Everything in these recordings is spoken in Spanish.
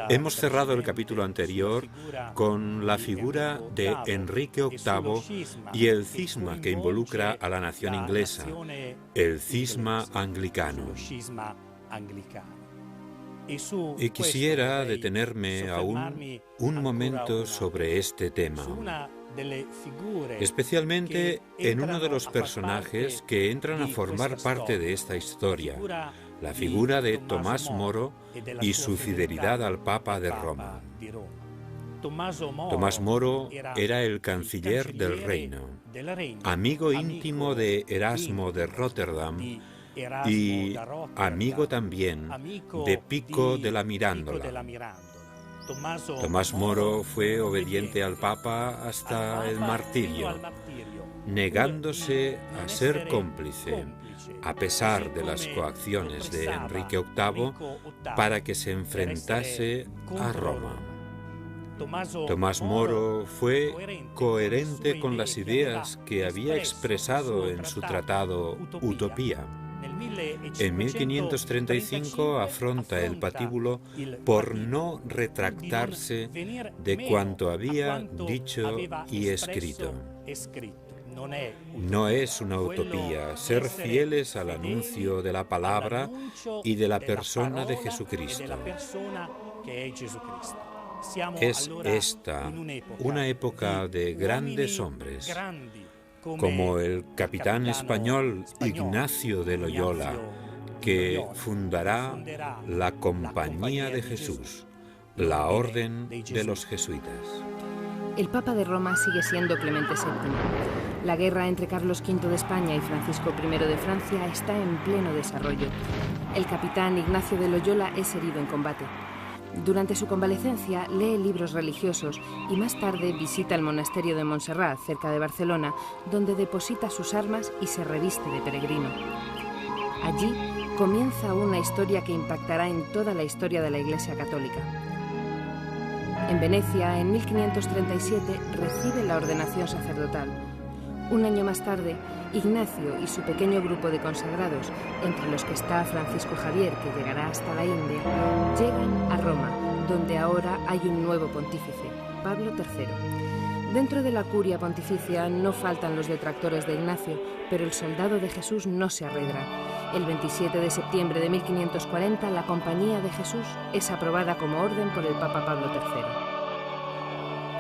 Hemos cerrado el capítulo anterior con la figura de Enrique VIII y el cisma que involucra a la nación inglesa, el cisma anglicano. Y quisiera detenerme aún un momento sobre este tema, especialmente en uno de los personajes que entran a formar parte de esta historia, la figura de Tomás Moro y su fidelidad al Papa de Roma. Tomás Moro era el canciller del reino, amigo íntimo de Erasmo de Róterdam y amigo también de Pico de la Mirandola. Tomás Moro fue obediente al Papa hasta el martirio, negándose a ser cómplice, a pesar de las coacciones de Enrique VIII, para que se enfrentase a Roma. Tomás Moro fue coherente con las ideas que había expresado en su tratado Utopía. En 1535 afronta el patíbulo por no retractarse de cuanto había dicho y escrito. No es una utopía ser fieles al anuncio de la palabra y de la persona de Jesucristo. Es esta una época de grandes hombres, como el capitán español Ignacio de Loyola, que fundará la Compañía de Jesús, la Orden de los Jesuitas. El Papa de Roma sigue siendo Clemente VII. La guerra entre Carlos V de España y Francisco I de Francia está en pleno desarrollo. El capitán Ignacio de Loyola es herido en combate. Durante su convalecencia lee libros religiosos y más tarde visita el monasterio de Montserrat, cerca de Barcelona, donde deposita sus armas y se reviste de peregrino. Allí comienza una historia que impactará en toda la historia de la Iglesia Católica. En Venecia, en 1537, recibe la ordenación sacerdotal. Un año más tarde, Ignacio y su pequeño grupo de consagrados, entre los que está Francisco Javier, que llegará hasta la India, llegan a Roma, donde ahora hay un nuevo pontífice, Pablo III. Dentro de la curia pontificia no faltan los detractores de Ignacio, pero el soldado de Jesús no se arredra. El 27 de septiembre de 1540, la Compañía de Jesús es aprobada como orden por el Papa Pablo III.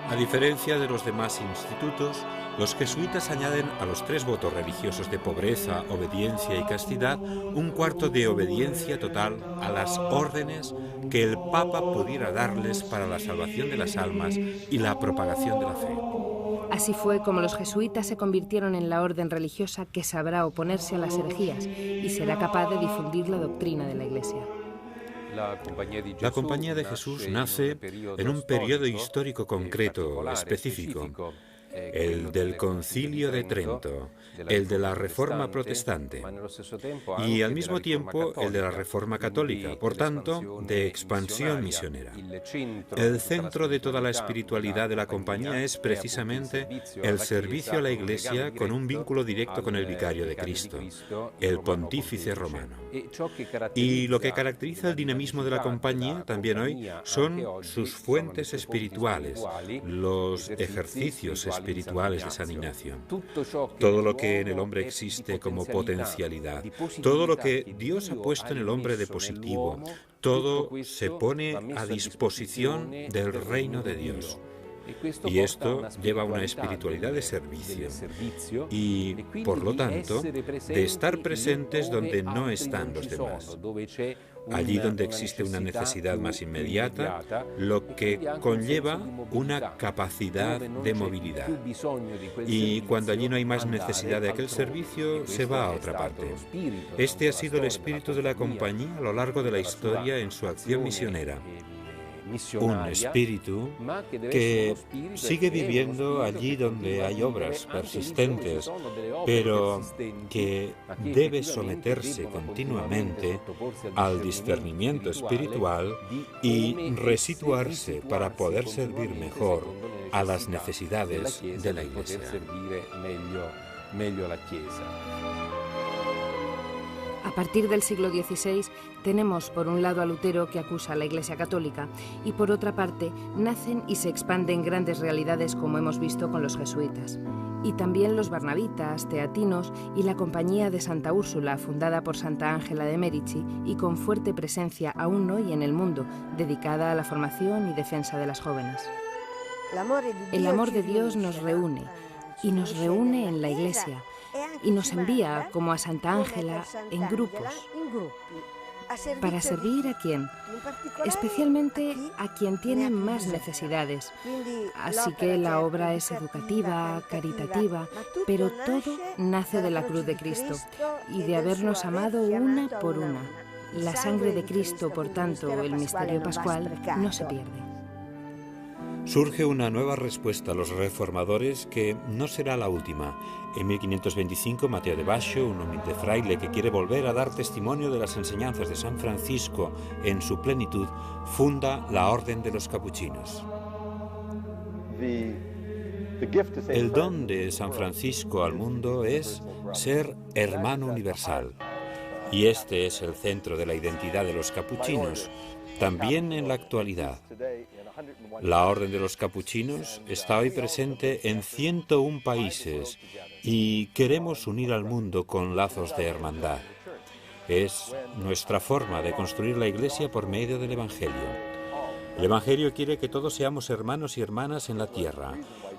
A diferencia de los demás institutos, los jesuitas añaden a los 3 votos religiosos de pobreza, obediencia y castidad un cuarto de obediencia total a las órdenes que el Papa pudiera darles para la salvación de las almas y la propagación de la fe. Así fue como los jesuitas se convirtieron en la orden religiosa que sabrá oponerse a las herejías y será capaz de difundir la doctrina de la Iglesia. La Compañía de Jesús nace en un periodo histórico concreto, específico, el del Concilio de Trento, el de la Reforma Protestante y al mismo tiempo el de la Reforma Católica, por tanto, de expansión misionera. El centro de toda la espiritualidad de la Compañía es precisamente el servicio a la Iglesia con un vínculo directo con el Vicario de Cristo, el Pontífice Romano. Y lo que caracteriza el dinamismo de la Compañía también hoy son sus fuentes espirituales, los ejercicios espirituales de San Ignacio. Todo lo que en el hombre existe como potencialidad, todo lo que Dios ha puesto en el hombre de positivo, todo se pone a disposición del reino de Dios. Y esto lleva a una espiritualidad de servicio y, por lo tanto, de estar presentes donde no están los demás. Allí donde existe una necesidad más inmediata, lo que conlleva una capacidad de movilidad. Y cuando allí no hay más necesidad de aquel servicio, se va a otra parte. Este ha sido el espíritu de la Compañía a lo largo de la historia en su acción misionera. Un espíritu que sigue viviendo allí donde hay obras persistentes, pero que debe someterse continuamente al discernimiento espiritual y resituarse para poder servir mejor a las necesidades de la Iglesia. A partir del siglo XVI tenemos por un lado a Lutero, que acusa a la Iglesia Católica, y por otra parte nacen y se expanden grandes realidades, como hemos visto con los jesuitas. Y también los barnabitas, teatinos y la Compañía de Santa Úrsula, fundada por Santa Ángela de Merici y con fuerte presencia aún hoy en el mundo, dedicada a la formación y defensa de las jóvenes. El amor de Dios nos reúne, y nos reúne en la Iglesia, y nos envía, como a Santa Ángela, en grupos. ¿Para servir a quién? Especialmente a quien tiene más necesidades. Así que la obra es educativa, caritativa, pero todo nace de la cruz de Cristo y de habernos amado una por una. La sangre de Cristo, por tanto, el misterio pascual, no se pierde. Surge una nueva respuesta a los reformadores que no será la última. En 1525, Mateo de Bascio, un humilde fraile que quiere volver a dar testimonio de las enseñanzas de San Francisco en su plenitud, funda la Orden de los Capuchinos. El don de San Francisco al mundo es ser hermano universal. Y este es el centro de la identidad de los capuchinos, también en la actualidad. La Orden de los Capuchinos está hoy presente en 101 países y queremos unir al mundo con lazos de hermandad. Es nuestra forma de construir la Iglesia por medio del Evangelio. El Evangelio quiere que todos seamos hermanos y hermanas en la tierra.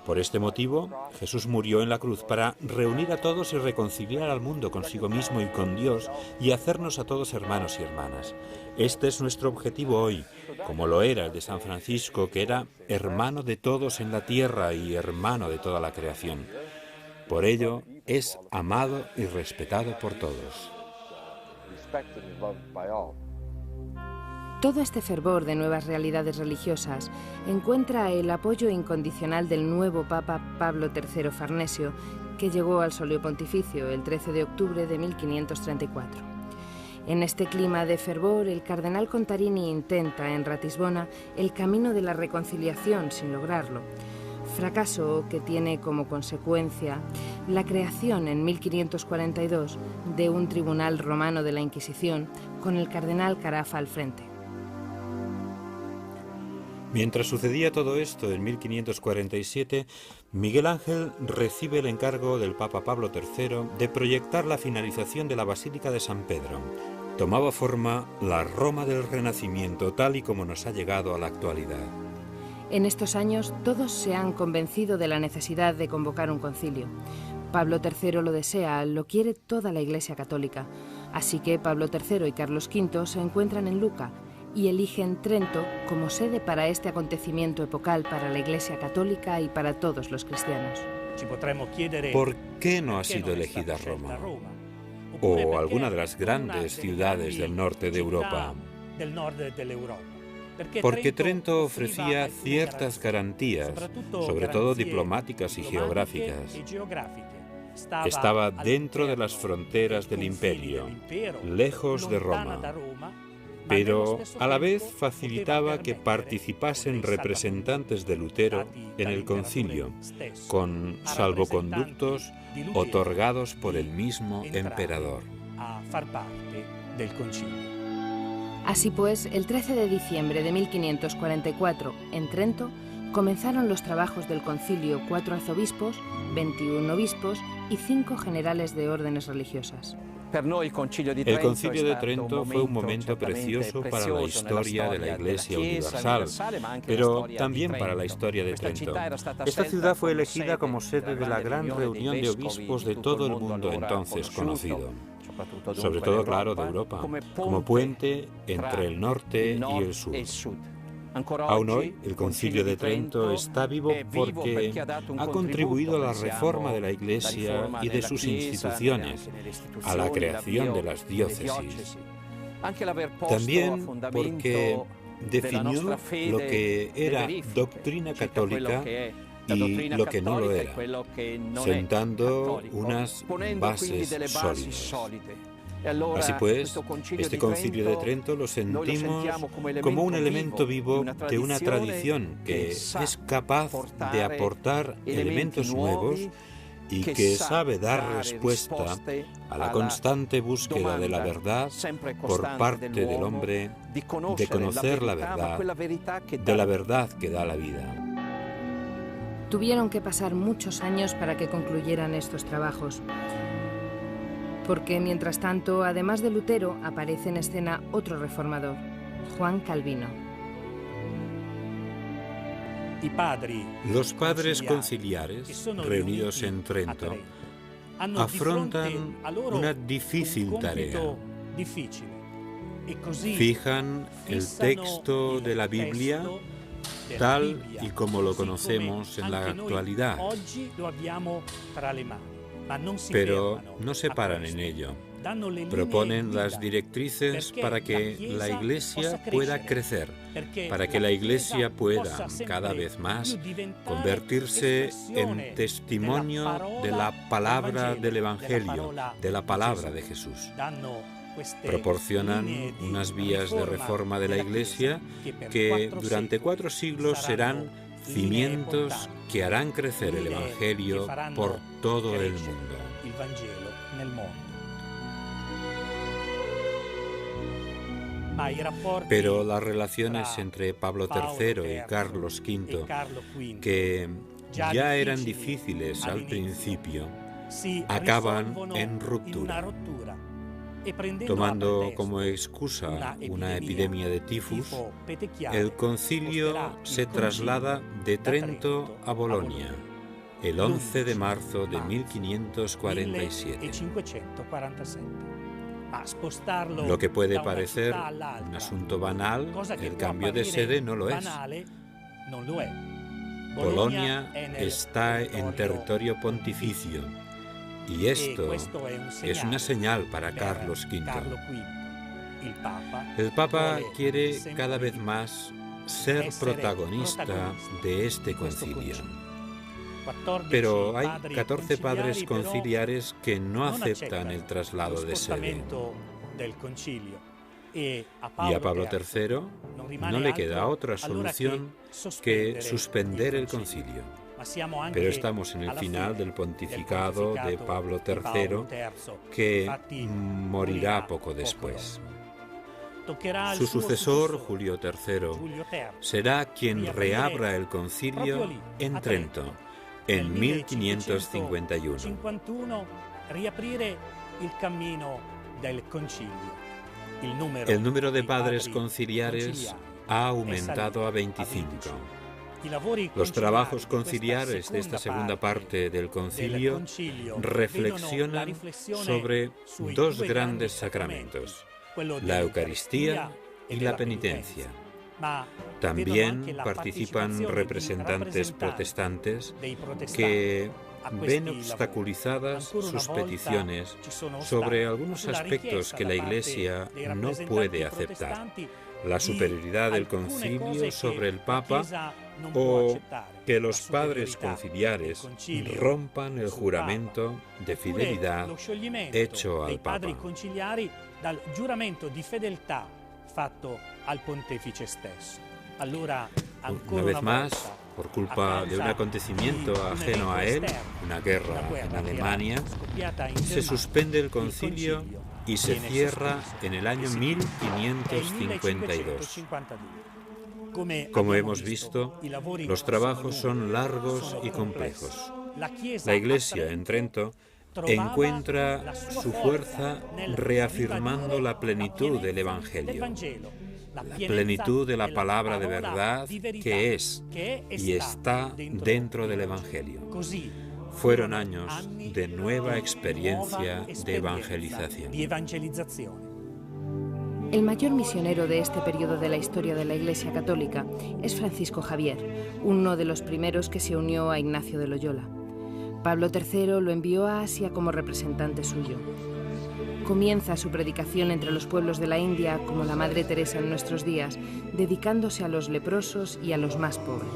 Por este motivo, Jesús murió en la cruz para reunir a todos y reconciliar al mundo consigo mismo y con Dios y hacernos a todos hermanos y hermanas. Este es nuestro objetivo hoy, como lo era el de San Francisco, que era hermano de todos en la tierra y hermano de toda la creación. Por ello, es amado y respetado por todos. Todo este fervor de nuevas realidades religiosas encuentra el apoyo incondicional del nuevo Papa Pablo III Farnesio, que llegó al solio pontificio el 13 de octubre de 1534. En este clima de fervor, el cardenal Contarini intenta en Ratisbona el camino de la reconciliación sin lograrlo, fracaso que tiene como consecuencia la creación en 1542 de un tribunal romano de la Inquisición con el cardenal Carafa al frente. Mientras sucedía todo esto, en 1547, Miguel Ángel recibe el encargo del Papa Pablo III de proyectar la finalización de la Basílica de San Pedro. Tomaba forma la Roma del Renacimiento, tal y como nos ha llegado a la actualidad. En estos años, todos se han convencido de la necesidad de convocar un concilio. Pablo III lo desea, lo quiere toda la Iglesia Católica. Así que Pablo III y Carlos V se encuentran en Lucca y eligen Trento como sede para este acontecimiento epocal para la Iglesia Católica y para todos los cristianos. ¿Por qué no ha sido elegida Roma? O alguna de las grandes ciudades del norte de Europa. Porque Trento ofrecía ciertas garantías, sobre todo diplomáticas y geográficas. Estaba dentro de las fronteras del imperio, lejos de Roma, pero a la vez facilitaba que participasen representantes de Lutero en el concilio, con salvoconductos otorgados por el mismo emperador. Así pues, el 13 de diciembre de 1544, en Trento, comenzaron los trabajos del concilio 4 arzobispos, 21 obispos y 5 generales de órdenes religiosas. El Concilio de Trento fue un momento precioso para la historia de la Iglesia Universal, pero también para la historia de Trento. Esta ciudad fue elegida como sede de la gran reunión de obispos de todo el mundo entonces conocido, sobre todo, claro, de Europa, como puente entre el norte y el sur. Aún hoy, el Concilio de Trento está vivo porque ha contribuido a la reforma de la Iglesia y de sus instituciones, a la creación de las diócesis. También porque definió lo que era doctrina católica y lo que no lo era, sentando unas bases sólidas. Así pues, este Concilio de Trento lo sentimos como un elemento vivo de una tradición que es capaz de aportar elementos nuevos y que sabe dar respuesta a la constante búsqueda de la verdad por parte del hombre, de conocer la verdad, de la verdad que da la vida. Tuvieron que pasar muchos años para que concluyeran estos trabajos, porque mientras tanto, además de Lutero, aparece en escena otro reformador, Juan Calvino. Los padres conciliares, reunidos en Trento, afrontan una difícil tarea. Fijan el texto de la Biblia tal y como lo conocemos en la actualidad, pero no se paran en ello. Proponen las directrices para que la Iglesia pueda crecer, para que la Iglesia pueda cada vez más convertirse en testimonio de la palabra del Evangelio, de la palabra de Jesús. Proporcionan unas vías de reforma de la Iglesia que durante 4 siglos serán cimientos que harán crecer el Evangelio por todo el mundo. Pero las relaciones entre Pablo III y Carlos V, que ya eran difíciles al principio, acaban en ruptura. Tomando como excusa una epidemia de tifus, el concilio se traslada de Trento a Bolonia el 11 de marzo de 1547. Lo que puede parecer un asunto banal, el cambio de sede no lo es. Bolonia está en territorio pontificio y esto es una señal para Carlos V. El Papa quiere cada vez más ser protagonista de este concilio. Pero hay 14 padres conciliares que no aceptan el traslado de sede. Y a Pablo III no le queda otra solución que suspender el concilio. Pero estamos en el final del pontificado de Pablo III, que morirá poco después. Su sucesor, Julio III, será quien reabra el concilio en Trento, en 1551. El número de padres conciliares ha aumentado a 25. Los trabajos conciliares de esta segunda parte del concilio reflexionan sobre 2 grandes sacramentos, la Eucaristía y la penitencia. También participan representantes protestantes que ven obstaculizadas sus peticiones sobre algunos aspectos que la Iglesia no puede aceptar. La superioridad del concilio sobre el Papa o que los padres conciliares rompan el juramento de fidelidad hecho al Papa. Una vez más, por culpa de un acontecimiento ajeno a él, una guerra en Alemania, se suspende el concilio y se cierra en el año 1552. Como hemos visto, los trabajos son largos y complejos. La Iglesia en Trento encuentra su fuerza reafirmando la plenitud del Evangelio, la plenitud de la palabra de verdad que es y está dentro del Evangelio. Fueron años de nueva experiencia de evangelización. El mayor misionero de este periodo de la historia de la Iglesia Católica es Francisco Javier, uno de los primeros que se unió a Ignacio de Loyola. Pablo III lo envió a Asia como representante suyo. Comienza su predicación entre los pueblos de la India como la Madre Teresa en nuestros días, dedicándose a los leprosos y a los más pobres.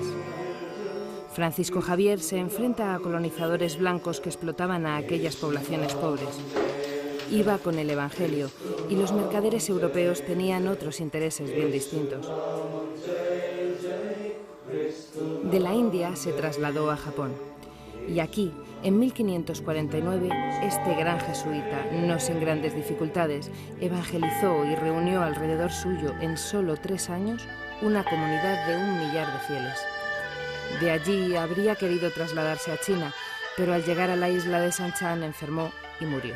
Francisco Javier se enfrenta a colonizadores blancos que explotaban a aquellas poblaciones pobres. Iba con el Evangelio y los mercaderes europeos tenían otros intereses bien distintos. De la India se trasladó a Japón. Y aquí, en 1549, este gran jesuita, no sin grandes dificultades, evangelizó y reunió alrededor suyo en solo 3 años una comunidad de 1 millar de fieles. De allí habría querido trasladarse a China, pero al llegar a la isla de Sanchan enfermó y murió.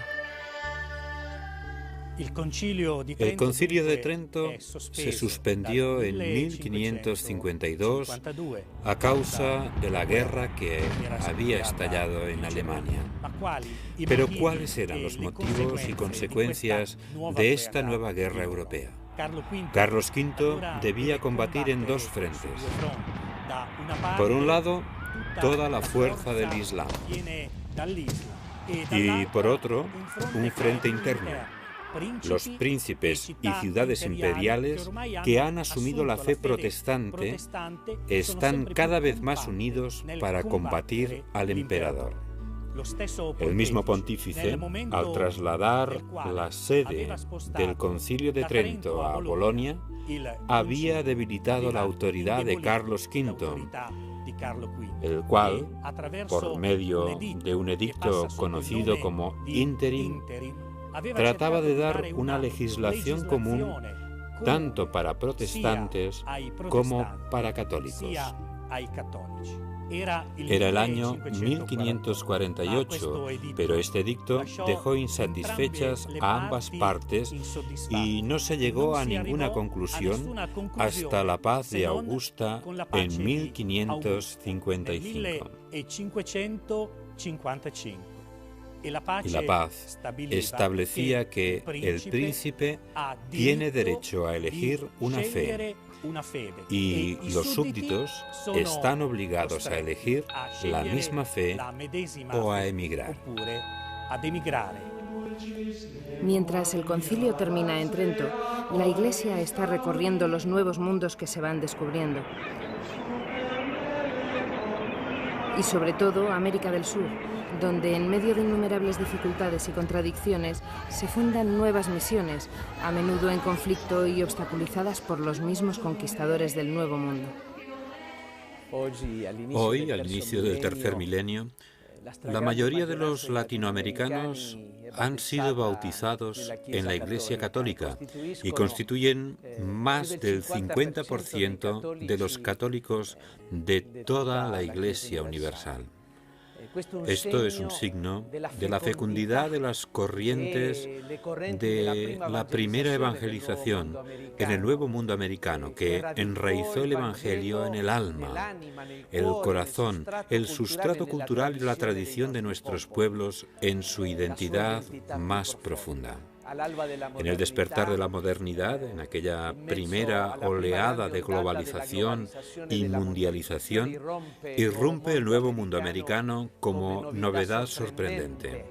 El Concilio de Trento se suspendió en 1552 a causa de la guerra que había estallado en Alemania. Pero ¿cuáles eran los motivos y consecuencias de esta nueva guerra europea? Carlos V debía combatir en 2 frentes. Por un lado, toda la fuerza del Islam, y por otro, un frente interno, los príncipes y ciudades imperiales que han asumido la fe protestante están cada vez más unidos para combatir al emperador. El mismo pontífice, al trasladar la sede del Concilio de Trento a Bolonia, había debilitado la autoridad de Carlos V, el cual, por medio de un edicto conocido como Interim, trataba de dar una legislación común tanto para protestantes como para católicos. Era el año 1548, pero este edicto dejó insatisfechas a ambas partes y no se llegó a ninguna conclusión hasta la paz de Augusta en 1555. Y la paz establecía que el príncipe tiene derecho a elegir una fe y los súbditos están obligados a elegir la misma fe o a emigrar. Mientras el concilio termina en Trento, la Iglesia está recorriendo los nuevos mundos que se van descubriendo. Y sobre todo América del Sur, donde en medio de innumerables dificultades y contradicciones se fundan nuevas misiones, a menudo en conflicto y obstaculizadas por los mismos conquistadores del Nuevo Mundo. Hoy, al inicio del tercer milenio, la mayoría de los latinoamericanos han sido bautizados en la Iglesia Católica y constituyen más del 50% de los católicos de toda la Iglesia universal. Esto es un signo de la fecundidad de las corrientes de la primera evangelización en el Nuevo Mundo americano, que enraizó el Evangelio en el alma, el corazón, el sustrato cultural y la tradición de nuestros pueblos en su identidad más profunda. En el despertar de la modernidad, en aquella primera oleada de globalización y mundialización, irrumpe el Nuevo Mundo americano como novedad sorprendente.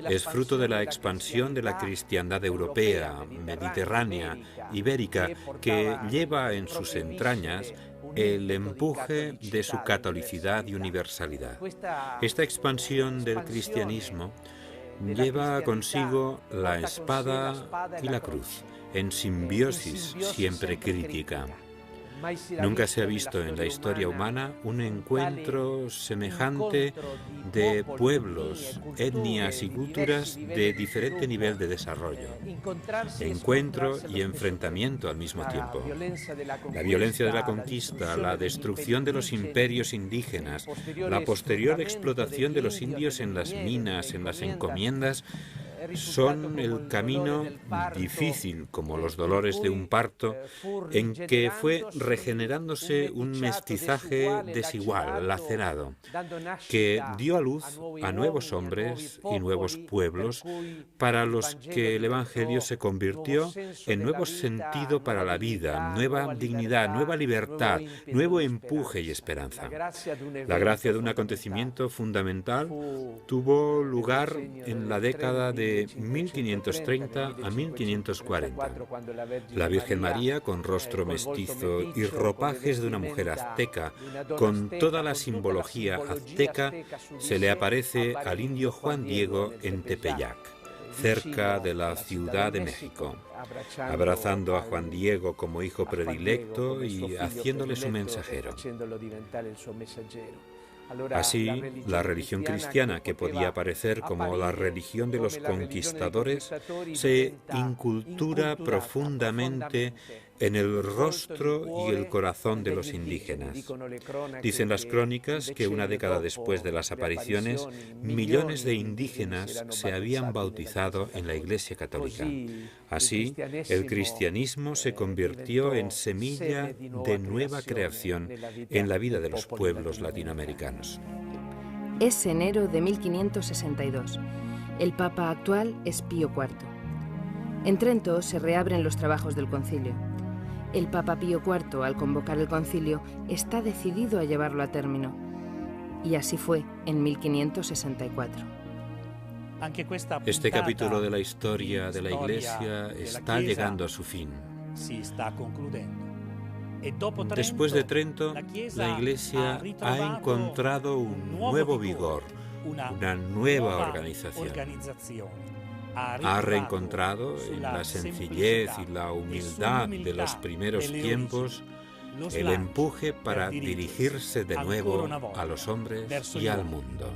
Es fruto de la expansión de la cristiandad europea, mediterránea, ibérica, que lleva en sus entrañas el empuje de su catolicidad y universalidad. Esta expansión del cristianismo lleva consigo la espada y la cruz, en simbiosis siempre crítica. Nunca se ha visto en la historia humana un encuentro semejante de pueblos, etnias y culturas de diferente nivel de desarrollo. Encuentro y enfrentamiento al mismo tiempo. La violencia de la conquista, la destrucción de los imperios indígenas, la posterior explotación de los indios en las minas, en las encomiendas, son el camino difícil, como los dolores de un parto, en que fue regenerándose un mestizaje desigual, lacerado, que dio a luz a nuevos hombres y nuevos pueblos, para los que el Evangelio se convirtió en nuevo sentido para la vida, nueva dignidad, nueva libertad, nuevo empuje y esperanza. La gracia de un acontecimiento fundamental tuvo lugar en la década de 1530 a 1540. La Virgen María, con rostro mestizo y ropajes de una mujer azteca, con toda la simbología azteca, se le aparece al indio Juan Diego en Tepeyac, cerca de la Ciudad de México, abrazando a Juan Diego como hijo predilecto y haciéndole su mensajero. Así, la religión cristiana, que podía aparecer como la religión de los conquistadores, se incultura profundamente en el rostro y el corazón de los indígenas. Dicen las crónicas que una década después de las apariciones, millones de indígenas se habían bautizado en la Iglesia Católica. Así, el cristianismo se convirtió en semilla de nueva creación en la vida de los pueblos latinoamericanos. Es enero de 1562. El Papa actual es Pío IV. En Trento se reabren los trabajos del concilio. El Papa Pío IV, al convocar el concilio, está decidido a llevarlo a término. Y así fue en 1564. Este capítulo de la historia de la Iglesia está llegando a su fin. Después de Trento, la Iglesia ha encontrado un nuevo vigor, una nueva organización. Ha reencontrado en la sencillez y la humildad de los primeros tiempos el empuje para dirigirse de nuevo a los hombres y al mundo.